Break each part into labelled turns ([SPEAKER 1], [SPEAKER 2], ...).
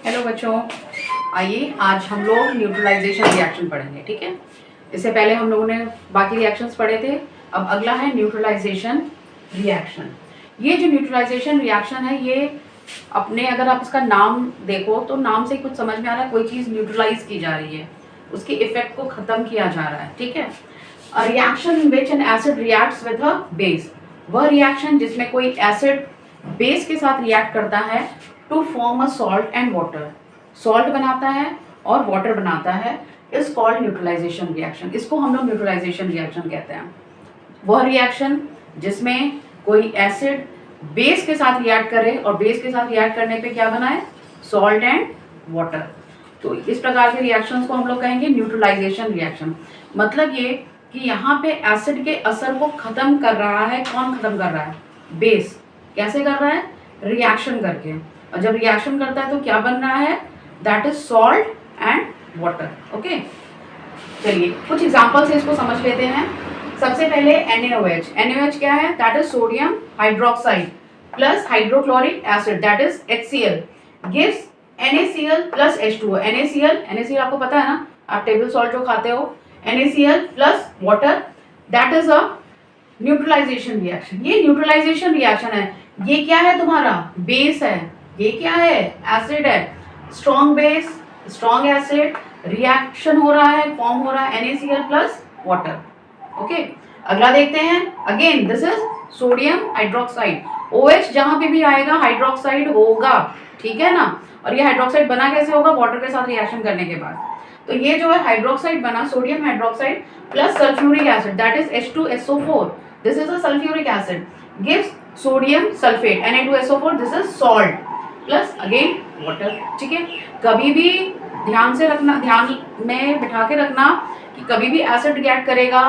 [SPEAKER 1] Hello बच्चों, आइए आज हम लोग न्यूट्रलाइजेशन रिएक्शन पढ़ेंगे। ठीक है, इससे पहले हम लोगों ने बाकी रिएक्शंस पढ़े थे। अब अगला है न्यूट्रलाइजेशन रिएक्शन। ये जो न्यूट्रलाइजेशन रिएक्शन है, ये अपने अगर आप इसका नाम देखो तो नाम से कुछ समझ में आ रहा है, कोई चीज़ न्यूट्रलाइज की जा रही है, उसके इफेक्ट को ख़त्म किया जा रहा है। ठीक है, a reaction in which an acid reacts with a base, वह रिएक्शन जिसमें कोई एसिड बेस के साथ रिएक्ट करता है to form a salt and water, salt बनाता है और वाटर बनाता है, इज कॉल्ड न्यूट्रलाइजेशन रिएक्शन। इसको हम लोग न्यूट्रलाइजेशन रिएक्शन कहते हैं। वह रिएक्शन जिसमें कोई एसिड बेस के साथ रिएक्ट करे और बेस के साथ रिएक्ट करने पे क्या बनाए, सॉल्ट एंड वाटर। तो इस प्रकार के रिएक्शंस को हम लोग कहेंगे न्यूट्रलाइजेशन रिएक्शन। मतलब ये कि यहाँ पे एसिड के असर को खत्म कर रहा है। कौन खत्म कर रहा है? बेस। कैसे कर रहा है? रिएक्शन करके। और जब रिएक्शन करता है तो क्या बन रहा है? That is salt and water. Okay, चलिए कुछ एग्जांपल से इसको समझ लेते हैं। सबसे पहले NaOH। NaOH क्या है? That is sodium hydroxide plus hydrochloric acid, that is HCl, gives NaCl plus H2O। NaCl आपको पता है ना, आप टेबल सॉल्ट जो खाते हो, NaCl plus water, that is a neutralisation reaction. ये न्यूट्रलाइजेशन रिएक्शन है। ये क्या है? तुम्हारा बेस है। ये क्या है? एसिड है। Strong base, strong acid, reaction हो रहा है, फॉर्म हो रहा है NaCl प्लस वाटर। ओके, अगला देखते हैं। Again this is sodium hydroxide. OH जहां पे भी आएगा हाइड्रोक्साइड होगा, ठीक है ना। और ये हाइड्रोक्साइड बना कैसे होगा? वाटर के साथ रिएक्शन करने के बाद। तो ये जो है हाइड्रोक्साइड बना, sodium hydroxide plus sulphuric acid, that is H2SO4, this is a sulphuric acid, gives sodium sulphate Na2SO4, this is salt plus again water. ठीक है, कभी भी ध्यान से रखना, ध्यान में बिठा के रखना कि कभी भी एसिड रिएक्ट करेगा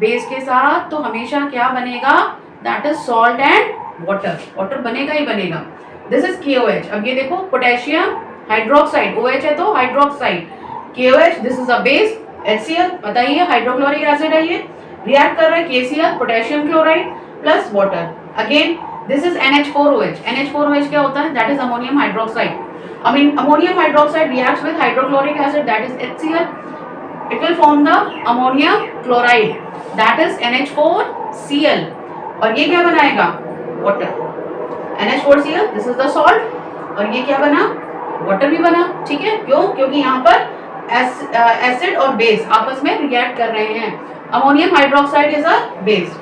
[SPEAKER 1] बेस के साथ तो हमेशा क्या बनेगा? That is salt and water. Water बनेगा ही बनेगा। This is KOH। अब ये देखो, पोटेशियम हाइड्रोक्साइड, OH है तो hydroxide, KOH, this is a base, HCl, बताइए हाइड्रोक्लोरिक एसिड है, ये रिएक्ट कर रहा है KCl, potassium chloride plus water. Again this is NH4OH। NH4OH क्या होता है? That is ammonium hydroxide. I mean ammonium hydroxide reacts with hydrochloric acid, that is HCl. It will form the ammonium chloride, that is NH4Cl. और ये क्या बनाएगा? Water. NH4Cl, this is the salt. और ये क्या बना? Water भी बना। ठीक है, क्यों? क्योंकि यहाँ पर एसिड और बेस आपस में रिएक्ट कर रहे हैं। Ammonium hydroxide is a base.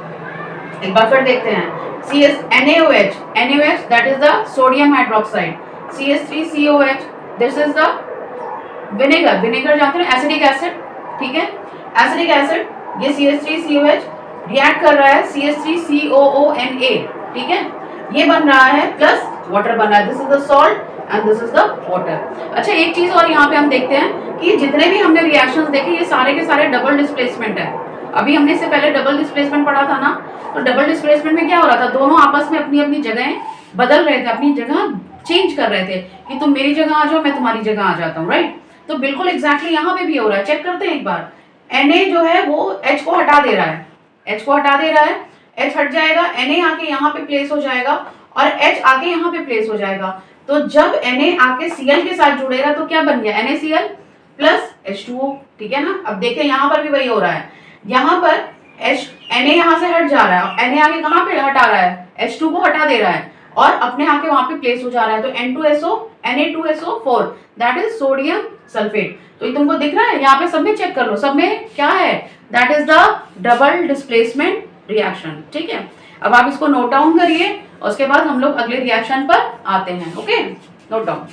[SPEAKER 1] एक बार फिर देखते हैं। NaOH, NaOH that is the sodium hydroxide, CH3COH, this is the vinegar, vinegar जानते हैं, एसिडिक एसिड। ठीक है, एसिडिक एसिड, ये CH3COH रिएक्ट कर रहा है CH3COONA। ठीक है, ये बन रहा है प्लस वाटर बन रहा है, this is the salt and this is the water. अच्छा, एक चीज और यहाँ पे हम देखते हैं कि जितने भी हमने रिएक्शंस देखे ये सारे के सारे डबल डिस्प्लेसमेंट है। अभी हमने इससे पहले डबल डिस्प्लेसमेंट पढ़ा था ना, तो डबल डिस्प्लेसमेंट में क्या हो रहा था? दोनों आपस में अपनी अपनी जगहें बदल रहे थे, अपनी जगह चेंज कर रहे थे कि तुम मेरी जगह आ जाओ, मैं तुम्हारी जगह आ जाता हूँ, राइट। तो बिल्कुल एग्जैक्टली यहाँ पे भी हो रहा है। चेक करते हैं एक बार। Na जो है वो H को हटा दे रहा है, H को हटा दे रहा है, H हट जाएगा, Na आके यहाँ पे प्लेस हो जाएगा और H आके यहाँ पे प्लेस हो जाएगा। तो जब Na आके Cl के साथ जुड़ेगा तो क्या बन गया? NaCl plus H2O। ठीक है ना। अब देखें यहाँ पर भी वही हो रहा है। यहाँ पर Na यहाँ से हट जा रहा है, Na आगे कहाँ पे हटा रहा है? H2 को हटा दे रहा है और अपने आके वहां पे प्लेस हो जा रहा है। तो Na2SO4, that is sodium sulphate. तो ये तुमको दिख रहा है यहाँ पे, सब में चेक कर लो, सब में क्या है? That is the double displacement reaction. ठीक है, अब आप इसको नोट डाउन करिए और उसके बाद हम लोग अगले रिएक्शन पर आते हैं। Okay, note down.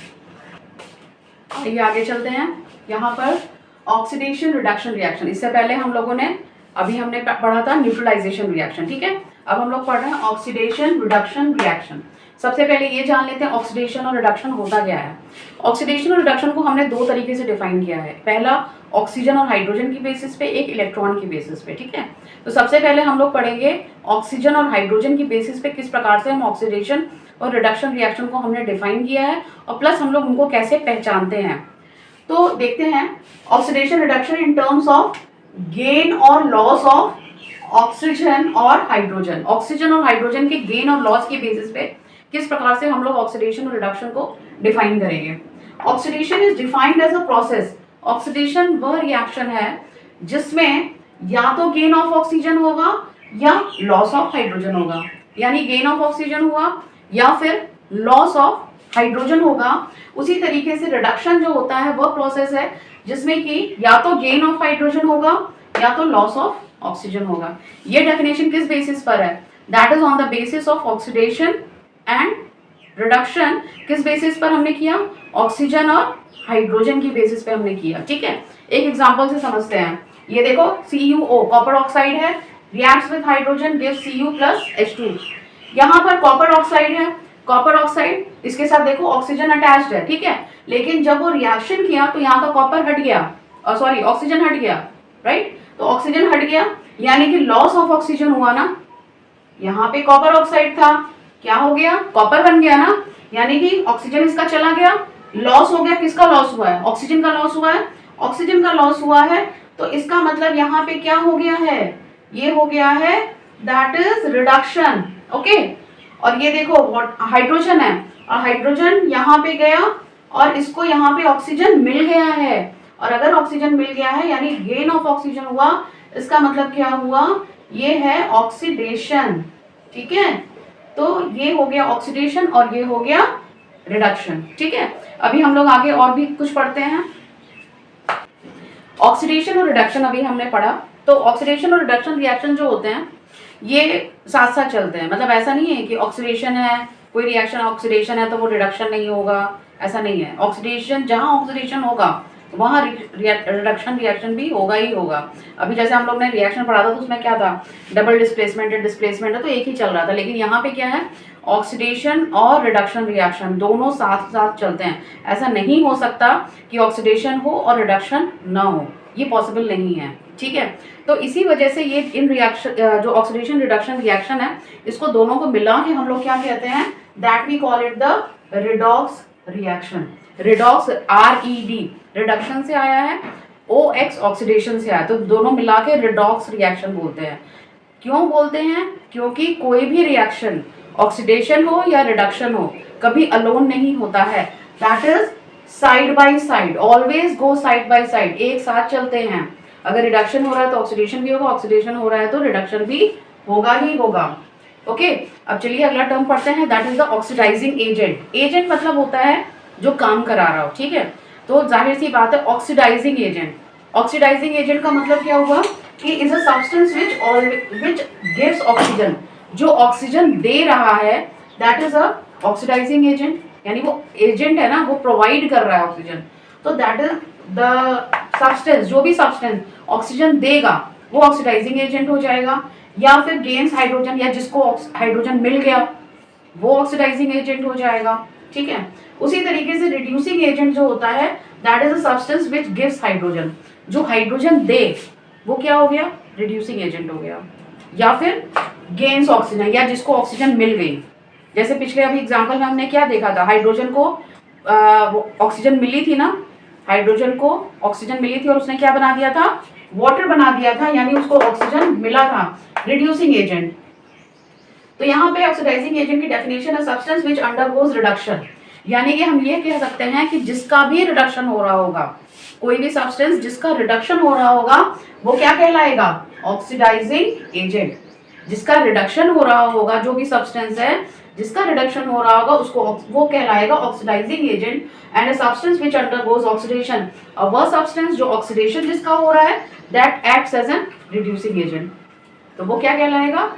[SPEAKER 1] ये आगे चलते हैं। यहाँ पर ऑक्सीडेशन रिडक्शन रिएक्शन, इससे पहले हम लोगों ने अभी हमने पढ़ा था न्यूट्रलाइजेशन रिएक्शन। ठीक है, अब हम लोग पढ़ रहे हैं ऑक्सीडेशन रिडक्शन रिएक्शन। सबसे पहले ये जान लेते हैं ऑक्सीडेशन और रिडक्शन होता क्या है। ऑक्सीडेशन और रिडक्शन को हमने दो तरीके से डिफाइन किया है। पहला ऑक्सीजन और हाइड्रोजन की बेसिस पे, एक इलेक्ट्रॉन की बेसिस पे। ठीक है, तो सबसे पहले हम लोग पढ़ेंगे ऑक्सीजन और हाइड्रोजन की बेसिस पे किस प्रकार से हम ऑक्सीडेशन और रिडक्शन रिएक्शन को हमने डिफाइन किया है और प्लस हम लोग उनको कैसे पहचानते हैं। तो देखते हैं oxidation reduction in terms of gain और लॉस ऑफ ऑक्सीजन और हाइड्रोजन। ऑक्सीजन और हाइड्रोजन के गेन और लॉस के बेसिस पे किस प्रकार से हम लोग ऑक्सीडेशन और रिडक्शन को डिफाइन करेंगे। Oxidation is defined as a process, oxidation वह रिएक्शन है जिसमें या तो गेन ऑफ ऑक्सीजन होगा या लॉस ऑफ हाइड्रोजन होगा, यानी गेन ऑफ ऑक्सीजन हुआ या फिर लॉस ऑफ हाइड्रोजन होगा। उसी तरीके से रिडक्शन जो होता है वह प्रोसेस है जिसमें कि या तो गेन ऑफ हाइड्रोजन होगा या तो लॉस ऑफ ऑक्सीजन होगा। ये डेफिनेशन किस बेसिस पर है? That is on the basis of oxidation and reduction. किस बेसिस पर हमने किया? ऑक्सीजन और हाइड्रोजन की बेसिस पे हमने किया। ठीक है, एक एग्जांपल से समझते हैं। ये देखो CuO कॉपर ऑक्साइड है, reacts with hydrogen gives Cu+H2। यहाँ पर कॉपर ऑक्साइड है, कॉपर ऑक्साइड इसके साथ देखो ऑक्सीजन अटैच्ड है, ठीक है, लेकिन जब वो रिएक्शन किया तो यहाँ का कॉपर हट गया, सॉरी ऑक्सीजन हट गया, राइट। तो ऑक्सीजन हट गया यानी कि लॉस ऑफ ऑक्सीजन हुआ ना। यहाँ पे कॉपर ऑक्साइड था, क्या हो गया? कॉपर बन गया ना, यानी कि ऑक्सीजन इसका चला गया, लॉस हो गया। किसका लॉस हुआ है? ऑक्सीजन का लॉस हुआ है, ऑक्सीजन का लॉस हुआ है। तो इसका मतलब यहाँ पे क्या हो गया है? ये हो गया है दैट इज रिडक्शन। ओके, और ये देखो हाइड्रोजन है और हाइड्रोजन यहाँ पे गया और इसको यहाँ पे ऑक्सीजन मिल गया है, और अगर ऑक्सीजन मिल गया है यानी गेन ऑफ ऑक्सीजन हुआ, इसका मतलब क्या हुआ? ये है ऑक्सीडेशन। ठीक है, तो ये हो गया ऑक्सीडेशन और ये हो गया रिडक्शन। ठीक है, अभी हम लोग आगे और भी कुछ पढ़ते हैं। ऑक्सीडेशन और रिडक्शन अभी हमने पढ़ा। तो ऑक्सीडेशन और रिडक्शन रिएक्शन जो होते हैं ये साथ साथ चलते हैं, मतलब ऐसा नहीं है कि ऑक्सीडेशन है कोई रिएक्शन ऑक्सीडेशन है तो वो रिडक्शन नहीं होगा, ऐसा नहीं है। ऑक्सीडेशन जहां ऑक्सीडेशन होगा वहां रिडक्शन रिएक्शन भी होगा ही होगा। अभी जैसे हम लोग ने रिएक्शन पढ़ा था तो उसमें क्या था? डबल डिस्प्लेसमेंट है, डिस्प्लेसमेंट है, तो एक ही चल रहा था। लेकिन यहाँ पे क्या है? ऑक्सीडेशन और रिडक्शन रिएक्शन दोनों साथ साथ चलते हैं। ऐसा नहीं हो सकता कि ऑक्सीडेशन हो और रिडक्शन ना हो, ये पॉसिबल नहीं है। ठीक है, तो इसी वजह से ये इन रिएक्शन जो ऑक्सीडेशन रिडक्शन रिएक्शन है इसको दोनों को मिला के हम लोग क्या कहते हैं? That we call it the redox reaction. Redox RED reduction से आया है, OX ऑक्सीडेशन से आया, तो दोनों मिला के रिडॉक्स रिएक्शन बोलते हैं। क्यों बोलते हैं? क्योंकि कोई भी रिएक्शन ऑक्सीडेशन हो या रिडक्शन हो कभी अलोन नहीं होता है। That is side by side, always go side by side, एक साथ चलते हैं। अगर रिडक्शन हो रहा है तो ऑक्सीडेशन भी होगा, ऑक्सीडेशन हो रहा है तो रिडक्शन भी होगा ही होगा। ओके, अब चलिए अगला टर्म पढ़ते हैं, that is the oxidising agent. Agent मतलब होता है जो काम करा रहा हो, ठीक है, तो जाहिर सी बात है ऑक्सीडाइजिंग एजेंट। ऑक्सीडाइजिंग एजेंट का मतलब क्या हुआ कि is a substance which gives oxygen, जो ऑक्सीजन दे रहा है that is a oxidising agent, यानी वो एजेंट है ना, वो प्रोवाइड कर रहा है ऑक्सीजन। तो दैट इज द सब्सटेंस, जो भी सब्सटेंस ऑक्सीजन देगा वो ऑक्सीडाइजिंग एजेंट हो जाएगा, या फिर गेन्स हाइड्रोजन, या जिसको हाइड्रोजन मिल गया वो ऑक्सीडाइजिंग एजेंट हो जाएगा। ठीक है, उसी तरीके से रिड्यूसिंग एजेंट जो होता है that is a substance which gives hydrogen, जो हाइड्रोजन दे वो क्या हो गया? रिड्यूसिंग एजेंट हो गया। या फिर गेन्स ऑक्सीजन, या जिसको ऑक्सीजन मिल गई, जैसे पिछले अभी एग्जांपल में हमने क्या देखा था? हाइड्रोजन को ऑक्सीजन मिली थी ना, हाइड्रोजन को ऑक्सीजन मिली थी और उसने क्या बना दिया था? वाटर बना दिया था, यानी उसको ऑक्सीजन मिला था, रिड्यूसिंग एजेंट। तो यहाँ पे ऑक्सीडाइजिंग एजेंट की डेफिनेशन है सब्सटेंस व्हिच अंडरगोज रिडक्शन, यानी कि हम ये कह सकते हैं कि जिसका भी रिडक्शन हो रहा होगा, कोई भी सब्सटेंस जिसका रिडक्शन हो रहा होगा वो क्या कहलाएगा? Oxidising agent. जिसका रिडक्शन हो रहा होगा, जो भी सब्सटेंस है जिसका रिडक्शन हो रहा होगा उसको वो कहलाएगा oxidising agent. And a substance which undergoes oxidation, और वह सब्सटेंस जो ऑक्सीडेशन जिसका हो रहा है that acts as an reducing agent, तो वो क्या कहलाएगा?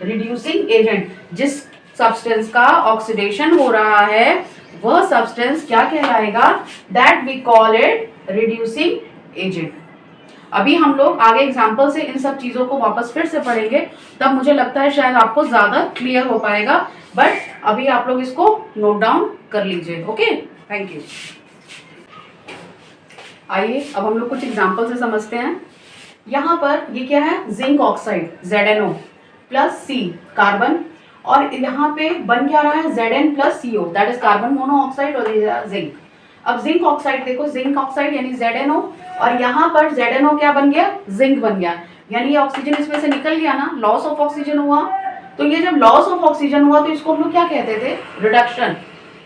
[SPEAKER 1] Reducing agent. जिस सब्सटेंस का ऑक्सीडेशन हो रहा है वह सब्सटेंस क्या कहलाएगा? That we call it reducing agent. अभी हम लोग आगे एग्जांपल से इन सब चीजों को वापस फिर से पढ़ेंगे, तब मुझे लगता है शायद आपको ज्यादा क्लियर हो पाएगा, बट अभी आप लोग इसको नोट डाउन कर लीजिए। Okay, thank you. आइए अब हम लोग कुछ एग्जांपल से समझते हैं। यहाँ पर ये क्या है? Zinc oxide ZnO plus C carbon, और यहाँ पे बन क्या रहा है? Zn plus CO that is carbon monoxide और जिंक। अब जिंक ऑक्साइड देखो, जिंक ऑक्साइड यानी ZnO, और यहाँ पर ZnO क्या बन गया? जिंक बन गया, यानी ये ऑक्सीजन इसमें से निकल गया ना, लॉस ऑफ ऑक्सीजन हुआ। तो ये जब लॉस ऑफ ऑक्सीजन हुआ तो इसको हम लोग क्या कहते थे? रिडक्शन।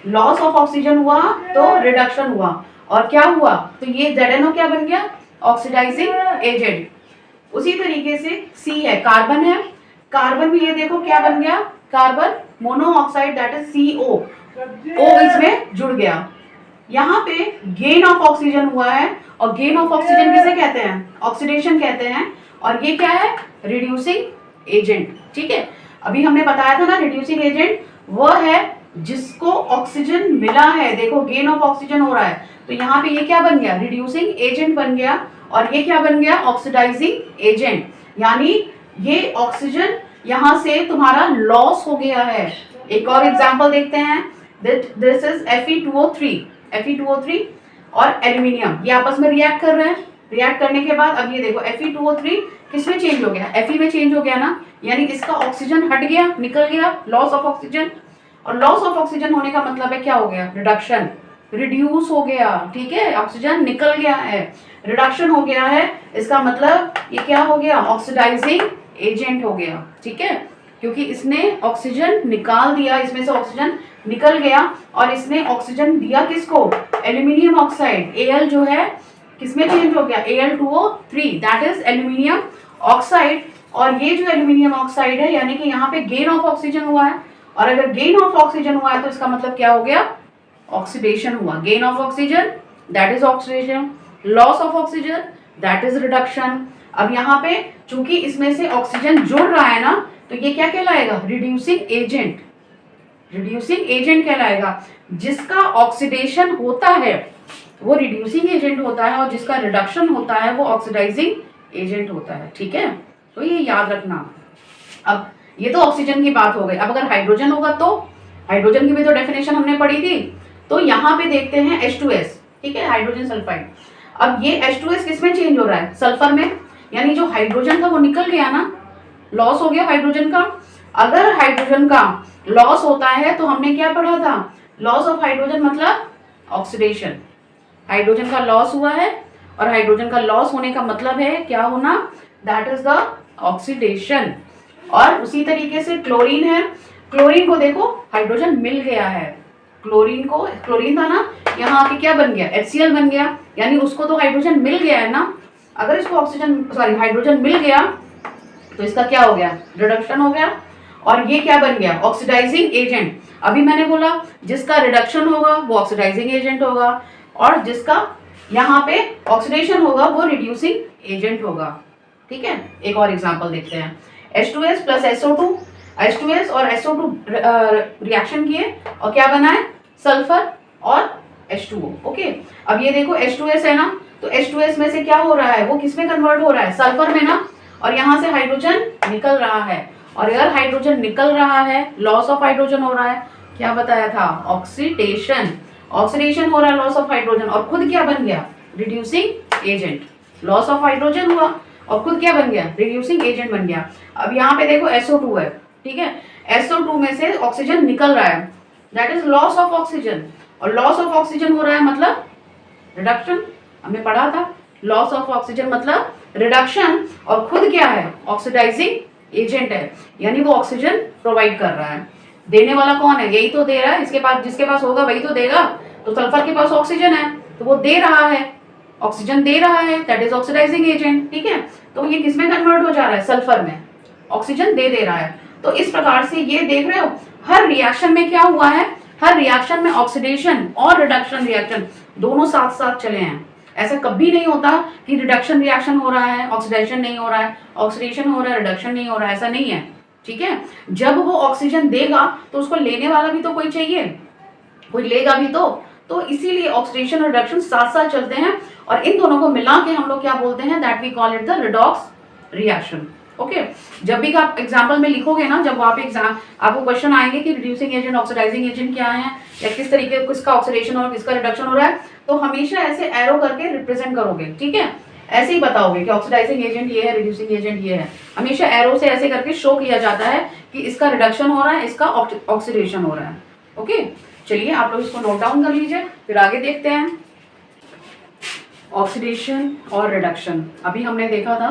[SPEAKER 1] लॉस ऑफ ऑक्सीजन हुआ तो रिडक्शन हुआ, और क्या हुआ तो ये ZNO क्या बन गया, ऑक्सीडाइजिंग एजेंट। उसी तरीके से C है, कार्बन है, कार्बन भी ये देखो क्या बन गया, carbon monoxide that is CO, O इसमें जुड़ गया। यहाँ पे गेन ऑफ ऑक्सीजन हुआ है, और गेन ऑफ ऑक्सीजन किसे कहते हैं, ऑक्सीडेशन कहते हैं, और ये क्या है, रिड्यूसिंग एजेंट। ठीक है, अभी हमने बताया था ना रिड्यूसिंग एजेंट वह है जिसको ऑक्सीजन मिला है, देखो गेन ऑफ ऑक्सीजन हो रहा है, तो यहाँ पे ये क्या बन गया, रिड्यूसिंग एजेंट बन गया, और ये क्या बन गया, ऑक्सीडाइजिंग एजेंट। यानी ये ऑक्सीजन यहाँ से तुम्हारा लॉस हो गया है। एक और एग्जांपल देखते हैं, दिस इज Fe2O3 और एल्यूमिनियम, ये आपस में रिएक्ट कर रहे हैं। रिएक्ट करने के बाद अब ये देखो Fe2O3 किसमें चेंज हो गया, Fe में चेंज हो गया ना, यानी इसका ऑक्सीजन हट गया, निकल गया, लॉस ऑफ ऑक्सीजन। और लॉस ऑफ ऑक्सीजन होने का मतलब है क्या हो गया, रिडक्शन, रिड्यूस हो गया। ठीक है, ऑक्सीजन निकल गया है, रिडक्शन हो गया है, इसका मतलब ये क्या हो गया, ऑक्सीडाइजिंग एजेंट हो गया। ठीक है, क्योंकि इसने ऑक्सीजन निकाल दिया, इसमें से ऑक्सीजन निकल गया, और इसने ऑक्सीजन दिया किसको, एल्यूमिनियम ऑक्साइड, Al जो है किसमें चेंज हो गया, Al2O3 that is aluminium oxide. और ये जो एल्यूमिनियम ऑक्साइड है यानी कि यहाँ पे गेन ऑफ ऑक्सीजन हुआ है, और अगर गेन ऑफ ऑक्सीजन हुआ है तो इसका मतलब क्या हो गया, ऑक्सीडेशन हुआ। Gain of oxygen that is oxidation, loss of oxygen that is reduction. अब यहाँ पे चूंकि इसमें से ऑक्सीजन जुड़ रहा है ना, तो ये क्या कहलाएगा, रिड्यूसिंग एजेंट। रिड्यूसिंग एजेंट कहलाएगा, जिसका ऑक्सीडेशन होता है वो रिड्यूसिंग एजेंट होता है, और जिसका रिडक्शन होता है वो ऑक्सीडाइजिंग एजेंट होता है। ठीक है, तो ये याद रखना। अब ये तो ऑक्सीजन की बात हो गई, अब अगर हाइड्रोजन होगा तो हाइड्रोजन की भी तो डेफिनेशन हमने पढ़ी थी, तो यहाँ पे देखते हैं H2S। ठीक है, हाइड्रोजन सल्फाइड। अब ये H2S किसमें चेंज हो रहा है, सल्फर में, यानी जो हाइड्रोजन था वो निकल गया ना, लॉस हो गया हाइड्रोजन का। अगर हाइड्रोजन का लॉस होता है तो हमने क्या पढ़ा था, लॉस ऑफ हाइड्रोजन मतलब ऑक्सीडेशन। हाइड्रोजन का लॉस हुआ है, और हाइड्रोजन का लॉस होने का मतलब है क्या होना, दैट इज द ऑक्सीडेशन। और उसी तरीके से क्लोरीन है, क्लोरीन को देखो हाइड्रोजन मिल गया है, क्लोरीन को, क्लोरीन था ना, यहाँ आके क्या बन गया, HCl बन गया, यानी उसको तो हाइड्रोजन मिल गया है ना। अगर इसको ऑक्सीजन हाइड्रोजन मिल गया तो इसका क्या हो गया, रिडक्शन हो गया, और ये क्या बन गया, ऑक्सीडाइजिंग एजेंट। अभी मैंने बोला जिसका रिडक्शन होगा वो ऑक्सीडाइजिंग एजेंट होगा, और जिसका यहाँ पे ऑक्सीडेशन होगा वो रिड्यूसिंग एजेंट होगा। ठीक है, एक और एग्जांपल देखते हैं, H2S प्लस SO2, H2S और SO2 रिएक्शन किए और क्या बना है, सल्फर और H2O। ओके, अब ये देखो H2S है ना, तो H2S में से क्या हो रहा है, वो किस में कन्वर्ट हो रहा है, सल्फर में ना, और यहाँ से हाइड्रोजन निकल रहा है, और अगर हाइड्रोजन निकल रहा है, लॉस ऑफ हाइड्रोजन हो रहा है, क्या बताया था, ऑक्सीडेशन, ऑक्सीडेशन हो रहा है, लॉस ऑफ हाइड्रोजन, और खुद क्या बन गया, reducing agent. Loss of hydrogen हुआ और खुद क्या बन गया, रिड्यूसिंग एजेंट बन गया। अब यहाँ पे देखो SO2 है, ठीक है, SO2 में से ऑक्सीजन निकल रहा है, that is loss of oxygen, और लॉस ऑफ ऑक्सीजन हो रहा है मतलब रिडक्शन, हमने पढ़ा था, लॉस ऑफ ऑक्सीजन मतलब रिडक्शन, और खुद क्या है, ऑक्सीडाइजिंग एजेंट है, यानी वो ऑक्सीजन प्रोवाइड कर रहा है। देने वाला कौन है, यही तो दे रहा है, इसके पास, जिसके पास होगा वही तो देगा। तो सल्फर के पास ऑक्सीजन है तो वो दे रहा है, ऑक्सीजन दे रहा है, दैट इज ऑक्सीडाइजिंग एजेंट। ठीक है, तो ये किसमें कन्वर्ट हो जा रहा है, सल्फर में, ऑक्सीजन दे रहा है। तो इस प्रकार से ये देख रहे हो, हर रिएक्शन में क्या हुआ है, हर रिएक्शन में ऑक्सीडेशन और रिडक्शन रिएक्शन दोनों साथ साथ चले हैं। ऐसा कभी नहीं होता कि रिडक्शन रिएक्शन हो रहा है, ऑक्सीडेशन नहीं हो रहा है, ऑक्सीडेशन हो रहा है, रिडक्शन नहीं हो रहा है, ऐसा नहीं है। ठीक है, जब वो ऑक्सीजन देगा तो उसको लेने वाला भी तो कोई चाहिए, कोई लेगा भी तो इसीलिए ऑक्सीडेशन और रिडक्शन साथ साथ चलते हैं, और इन दोनों को मिला के हम लोग क्या बोलते हैं, that we call it the redox reaction. Okay, जब भी आप एग्जाम्पल में लिखोगे ना, जब वहाँ पे एग्जाम आपको क्वेश्चन आएंगे कि रिड्यूसिंग एजेंट, ऑक्सीडाइजिंग एजेंट क्या है, या किस तरीके किसका ऑक्सीडेशन और किसका रिडक्शन हो रहा है, तो हमेशा ऐसे एरो करके रिप्रेजेंट करोगे। ठीक है, ऐसे ही बताओगे कि ऑक्सीडाइजिंग एजेंट ये है, रिड्यूसिंग एजेंट ये है, हमेशा एरो से ऐसे करके शो किया जाता है कि इसका रिडक्शन हो रहा है, इसका ऑक्सीडेशन हो रहा है। ओके, चलिए आप लोग इसको नोट डाउन कर लीजिए, फिर आगे देखते हैं। ऑक्सीडेशन और रिडक्शन, अभी हमने देखा था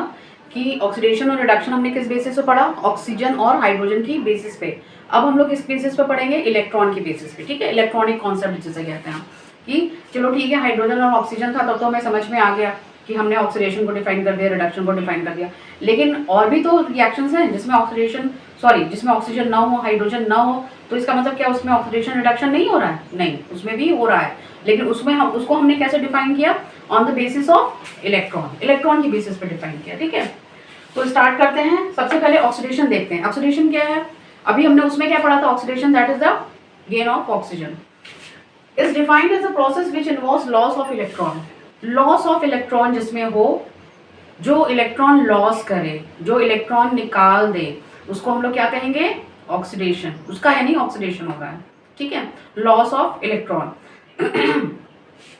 [SPEAKER 1] कि ऑक्सीडेशन और रिडक्शन हमने किस बेसिस पे पढ़ा, ऑक्सीजन और हाइड्रोजन की बेसिस पे। अब हम लोग किस बेसिस पे पढ़ेंगे, इलेक्ट्रॉन के बेसिस पे, ठीक है। इलेक्ट्रॉनिक कॉन्सेप्ट जिसे कहते हैं कि चलो ठीक है, हाइड्रोजन और ऑक्सीजन था तब तो हमें समझ में आ गया कि हमने ऑक्सीडेशन को डिफाइन कर दिया, रिडक्शन को डिफाइन कर दिया, लेकिन और भी तो रिएक्शंस हैं जिसमें जिसमें ऑक्सीजन ना हो, हाइड्रोजन ना हो, तो इसका मतलब क्या उसमें ऑक्सीडेशन रिडक्शन नहीं हो रहा है? नहीं, उसमें भी हो रहा है, लेकिन उसमें उसको हमने कैसे डिफाइन किया, on the basis of electron की बेसिस पे डिफाइन किया, ठीक है। तो स्टार्ट करते हैं, सबसे पहले ऑक्सीडेशन देखते हैं। ऑक्सीडेशन क्या है, अभी हमने उसमें क्या पढ़ा था, oxidation that is the gain of oxygen is defined as a process which involves loss of electron. Loss of electron जिसमें हो, जो इलेक्ट्रॉन लॉस करे, जो इलेक्ट्रॉन निकाल दे, उसको हम लोग क्या कहेंगे, ऑक्सीडेशन। उसका यानी ऑक्सीडेशन हो रहा है, ठीक है, लॉस ऑफ इलेक्ट्रॉन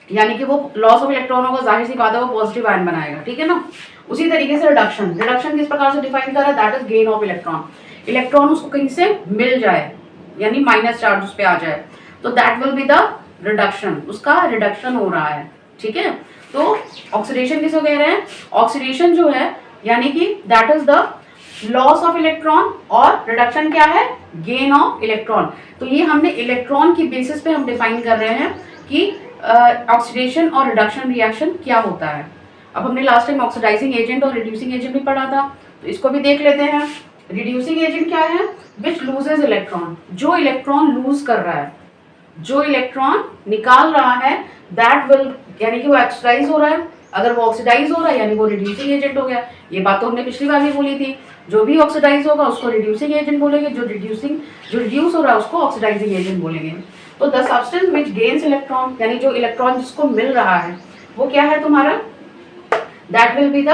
[SPEAKER 1] यानी कि वो लॉस ऑफ इलेक्ट्रॉन होगा, जाहिर सी बात है वो पॉजिटिव आयन बनाएगा, ठीक है ना। उसी तरीके से रिडक्शन किस प्रकार से डिफाइन कर रहा है, that is gain of electron. Electron उसको कहीं से मिल जाए, यानी माइनस चार्ज उस पर आ जाए, तो that will be the reduction, उसका रिडक्शन हो रहा है, ठीक है। तो ऑक्सीडेशन किसको कह रहे हैं, ऑक्सीडेशन जो है यानी कि that is the loss of electron, और रिडक्शन क्या है, गेन ऑफ इलेक्ट्रॉन। तो ये हमने इलेक्ट्रॉन की बेसिस पे हम डिफाइन कर रहे हैं कि ऑक्सीडेशन और रिडक्शन रिएक्शन क्या होता है। अब हमने लास्ट टाइम ऑक्सीडाइजिंग एजेंट और रिड्यूसिंग एजेंट भी पढ़ा था, तो इसको भी देख लेते हैं। रिड्यूसिंग एजेंट क्या है, विच लूजेज इलेक्ट्रॉन, जो इलेक्ट्रॉन लूज कर रहा है, जो इलेक्ट्रॉन निकाल रहा है, दैट विल यानी कि वो ऑक्सीडाइज हो रहा है। अगर वो ऑक्सीडाइज हो रहा है यानी वो रिड्यूसिंग एजेंट हो गया। ये बात तो हमने पिछली बार भी बोली थी, जो भी ऑक्सीडाइज होगा उसको रिड्यूसिंग एजेंट बोलेंगे, जो रिड्यूस हो रहा है उसको ऑक्सीडाइजिंग एजेंट बोलेंगे। तो the substance which gains electron यानी जो इलेक्ट्रॉन जिसको मिल रहा है वो क्या है तुम्हारा, दैट विल बी द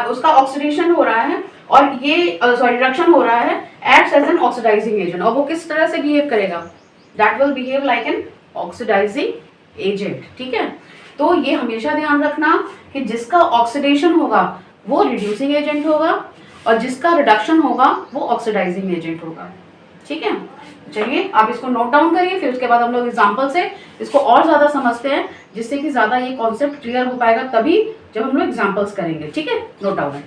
[SPEAKER 1] उसका ऑक्सीडेशन हो रहा है, और ये रिडक्शन हो रहा है, acts as an oxidising agent. और वो किस तरह से बिहेव करेगा, that will behave like an oxidising agent, ठीक है। तो ये हमेशा ध्यान रखना कि जिसका ऑक्सीडेशन होगा वो रिड्यूसिंग एजेंट होगा, और जिसका रिडक्शन होगा वो ऑक्सीडाइजिंग एजेंट होगा, ठीक है। चलिए आप इसको नोट डाउन करिए, फिर उसके बाद हम लोग एग्जांपल से इसको और ज्यादा समझते हैं, जिससे कि ज्यादा ये कॉन्सेप्ट क्लियर हो पाएगा तभी जब हम लोग एग्जांपल्स करेंगे, ठीक है। नोट डाउन है,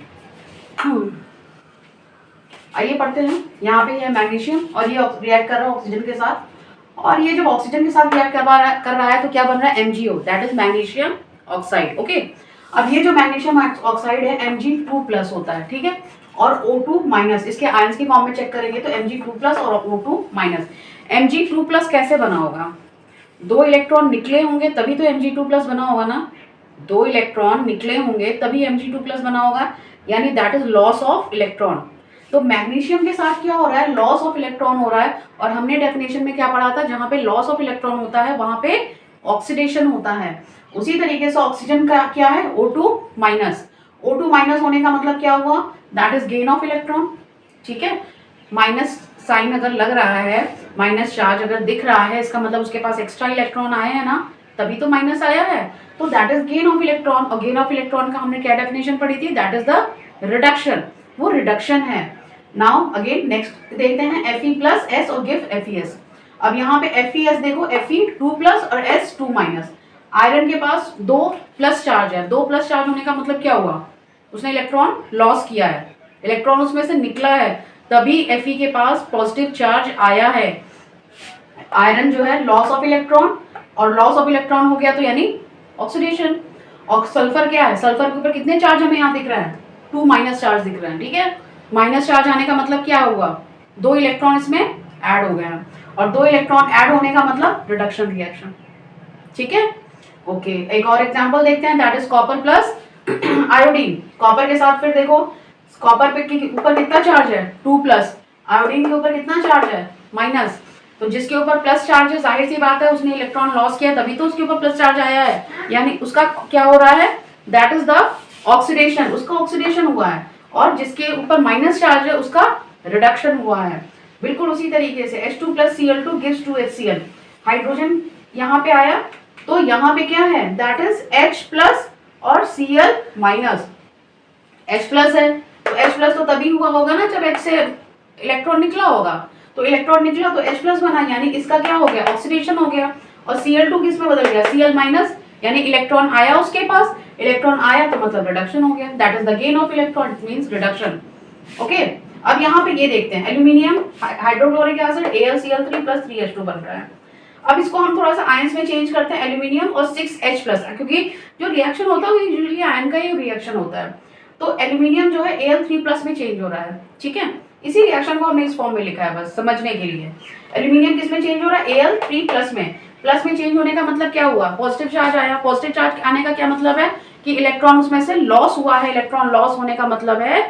[SPEAKER 1] आइए पढ़ते हैं। यहाँ पे है मैग्नीशियम और ये रिएक्ट कर रहा है ऑक्सीजन के साथ, और ये जब ऑक्सीजन के साथ रिएक्ट कर रहा है तो क्या बन रहा है, MgO, that is magnesium oxide, okay. अब ये जो मैग्नीशियम ऑक्साइड है Mg2+ होता है, ठीक है, और O2-, इसके आयंस की फॉर्म में चेक करेंगे तो Mg2+ और O2-। Mg2+ कैसे बना होगा, 2 इलेक्ट्रॉन निकले होंगे तभी तो Mg2+ बना होगा ना, 2 इलेक्ट्रॉन निकले होंगे तभी Mg2+ बना होगा, यानी that is loss of electron. तो मैग्नीशियम के साथ क्या हो रहा है, लॉस ऑफ इलेक्ट्रॉन हो रहा है, और हमने डेफिनेशन में क्या पढ़ा था, जहां पे लॉस ऑफ इलेक्ट्रॉन होता है वहां पे ऑक्सीडेशन होता है। उसी तरीके से ऑक्सीजन का क्या है, O2-। O2- होने का मतलब क्या हुआ, that is gain of electron, ठीक है। माइनस साइन अगर लग रहा है, माइनस चार्ज अगर दिख रहा है, इसका मतलब उसके पास एक्स्ट्रा इलेक्ट्रॉन आए हैं ना, तभी तो माइनस आया है, तो that is gain of electron. और गेन ऑफ इलेक्ट्रॉन का हमने क्या डेफिनेशन पढ़ी थी, दैट इज द रिडक्शन, वो रिडक्शन है। नाउ अगेन नेक्स्ट देखते हैं Fe+S और गिव FeS। अब यहाँ पे FeS देखो, Fe2+ और S2-। आयरन के पास 2+ चार्ज है, 2+ चार्ज होने का मतलब क्या हुआ, उसने इलेक्ट्रॉन लॉस किया है, इलेक्ट्रॉन उसमें से निकला है, तभी Fe के पास पॉजिटिव चार्ज आया है। आयरन जो है लॉस ऑफ इलेक्ट्रॉन, और लॉस ऑफ इलेक्ट्रॉन हो गया तो यानी ऑक्सीडेशन। और सल्फर क्या है, सल्फर के ऊपर कितने चार्ज हमें यहाँ दिख रहा है, 2- चार्ज दिख रहा है, ठीक है। माइनस चार्ज आने का मतलब क्या हुआ, 2 इलेक्ट्रॉन इसमें ऐड हो गए हैं, और 2 इलेक्ट्रॉन ऐड होने का मतलब रिडक्शन रिएक्शन, ठीक है, ओके। एक और एग्जांपल देखते हैं, that is copper plus iodine. Copper के साथ फिर देखो, कॉपर पे ऊपर कितना चार्ज है, 2+, आयोडीन के ऊपर कितना चार्ज है, माइनस। तो जिसके ऊपर प्लस चार्ज है, जाहिर सी बात है उसने इलेक्ट्रॉन लॉस किया तभी तो उसके ऊपर प्लस चार्ज आया है, यानी उसका क्या हो रहा है, दैट इज द ऑक्सीडेशन, उसका ऑक्सीडेशन हुआ है। और जिसके ऊपर माइनस चार्ज है उसका रिडक्शन हुआ है। बिल्कुल उसी तरीके से H2+Cl2 gives 2HCl, हाइड्रोजन यहाँ पे आया तो यहाँ पे क्या है, दैट इज H+ और Cl-। H+ है तो H+ तो तभी हुआ होगा ना जब H से इलेक्ट्रॉन निकला होगा, तो इलेक्ट्रॉन निकला तो H+ बना, यानी इसका क्या हो गया, ऑक्सीडेशन हो गया। और Cl2 किस में बदल गया, Cl-, यानी इलेक्ट्रॉन आया उसके पास, इलेक्ट्रॉन आया तो मतलब रिडक्शन हो गया, that is the gain of electron, it means reduction, okay. अब यहाँ पे ये देखते हैं, aluminium hydrochloric acid AlCl3 plus 3H2 बन रहा है। अब इसको हम थोड़ा सा आयंस में चेंज करते हैं, एल्यूमिनियम और 6H प्लस, क्योंकि जो रिएक्शन होता है वो यूजुअली आयन का ही रिएक्शन होता है। तो एल्यूमिनियम जो है Al3 प्लस में चेंज हो रहा है, ठीक है। इसी रिएक्शन को हमने इस फॉर्म में लिखा है बस समझने के लिए। एल्यूमिनियम किस में चेंज हो रहा है? Al3 प्लस में। प्लस में चेंज होने का मतलब क्या हुआ? पॉजिटिव चार्ज आया। पॉजिटिव चार्ज आने का क्या मतलब है कि इलेक्ट्रॉन उसमें से लॉस हुआ है। इलेक्ट्रॉन लॉस होने का मतलब है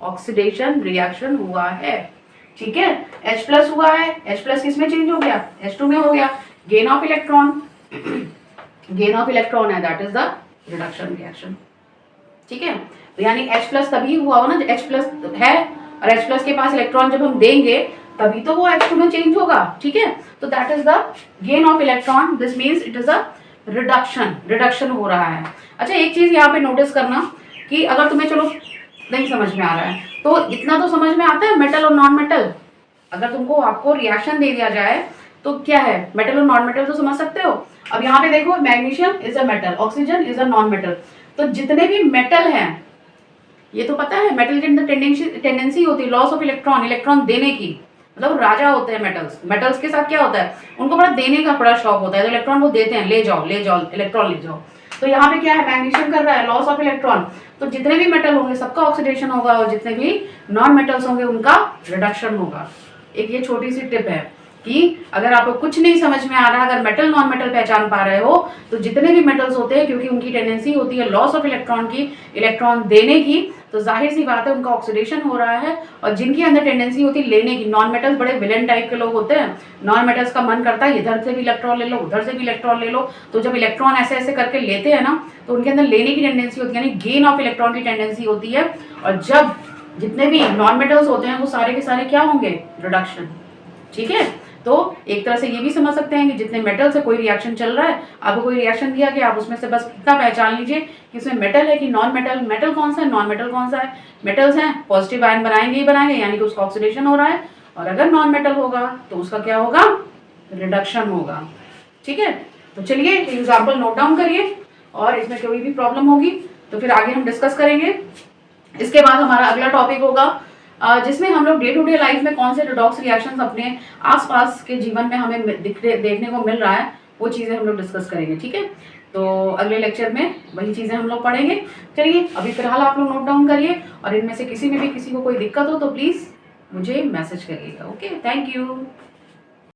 [SPEAKER 1] ऑक्सीडेशन रिएक्शन हुआ है, ठीक है। H प्लस हुआ है, H प्लस किस में चेंज हो गया? H2 में हो गया। Gain of electron, gain of electron है, that is the reduction reaction, ठीक है। तो यानी H प्लस तभी हुआ हो ना, H प्लस है और H प्लस के पास इलेक्ट्रॉन जब हम देंगे तभी तो वो H2 में चेंज होगा, ठीक है। तो that is the gain of electron, this means it is a reduction, reduction हो रहा है। अच्छा एक चीज यहाँ पे नोटिस करना कि अगर तुम्हें चलो नहीं समझ में आ रहा है तो इतना तो समझ में आता है मेटल और नॉन मेटल। अगर तुमको आपको रिएक्शन दे दिया जाए तो क्या है, मेटल और नॉन मेटल तो समझ सकते हो। अब यहाँ पे देखो, magnesium is a metal, oxygen is a non metal. तो जितने भी मेटल हैं, ये तो पता है मेटल के अंदर टेंडेंसी होती है लॉस ऑफ इलेक्ट्रॉन, इलेक्ट्रॉन देने की, मतलब राजा होते हैं मेटल्स। मेटल्स के साथ क्या होता है, उनको बड़ा देने का बड़ा शौक होता है, तो इलेक्ट्रॉन वो देते हैं, ले जाओ ले जाओ इलेक्ट्रॉन ले जाओ। तो यहाँ पे क्या है, मैग्नीशियम कर रहा है लॉस ऑफ इलेक्ट्रॉन। तो जितने भी मेटल होंगे सबका ऑक्सीडेशन होगा और जितने भी नॉन मेटल्स होंगे उनका रिडक्शन होगा। एक ये छोटी सी टिप है कि अगर आपको कुछ नहीं समझ में आ रहा, अगर मेटल नॉन मेटल पहचान पा रहे हो, तो जितने भी मेटल्स होते हैं क्योंकि उनकी टेंडेंसी होती है लॉस ऑफ इलेक्ट्रॉन की, इलेक्ट्रॉन देने की, तो जाहिर सी बात है उनका ऑक्सीडेशन हो रहा है। और जिनकी अंदर टेंडेंसी होती है लेने की, नॉन मेटल्स बड़े विलेन टाइप के लोग होते हैं, नॉन मेटल्स का मन करता है इधर से भी इलेक्ट्रॉन ले लो उधर से भी इलेक्ट्रॉन ले लो। तो जब इलेक्ट्रॉन ऐसे ऐसे करके लेते हैं ना, तो उनके अंदर लेने की टेंडेंसी होती है, यानी गेन ऑफ इलेक्ट्रॉन की टेंडेंसी होती है। और जब जितने भी नॉन मेटल्स होते हैं वो सारे के सारे क्या होंगे, रिडक्शन, ठीक है। तो एक तरह से ये भी समझ सकते हैं कि जितने मेटल से कोई रिएक्शन चल रहा है, आपको कोई रिएक्शन दिया गया, आप उसमें से बस इतना पहचान लीजिए कि इसमें मेटल है कि नॉन मेटल, मेटल कौन सा है नॉन मेटल कौन सा है। मेटल्स हैं पॉजिटिव आयन बनाएंगे ही बनाएंगे, यानी कि उसका ऑक्सीडेशन हो रहा है। और अगर नॉन मेटल होगा तो उसका क्या होगा, रिडक्शन होगा, ठीक है। तो चलिए एग्जाम्पल नोट डाउन करिए और इसमें कोई भी प्रॉब्लम होगी तो फिर आगे हम डिस्कस करेंगे। इसके बाद हमारा अगला टॉपिक होगा जिसमें हम लोग डे टू डे लाइफ में कौन से रिडॉक्स रिएक्शंस अपने आसपास के जीवन में हमें देखने को मिल रहा है, वो चीज़ें हम लोग डिस्कस करेंगे, ठीक है। तो अगले लेक्चर में वही चीज़ें हम लोग पढ़ेंगे। चलिए अभी फिलहाल आप लोग नोट डाउन करिए और इनमें से किसी में भी किसी को कोई दिक्कत हो तो प्लीज़ मुझे मैसेज करिएगा। Okay, thank you.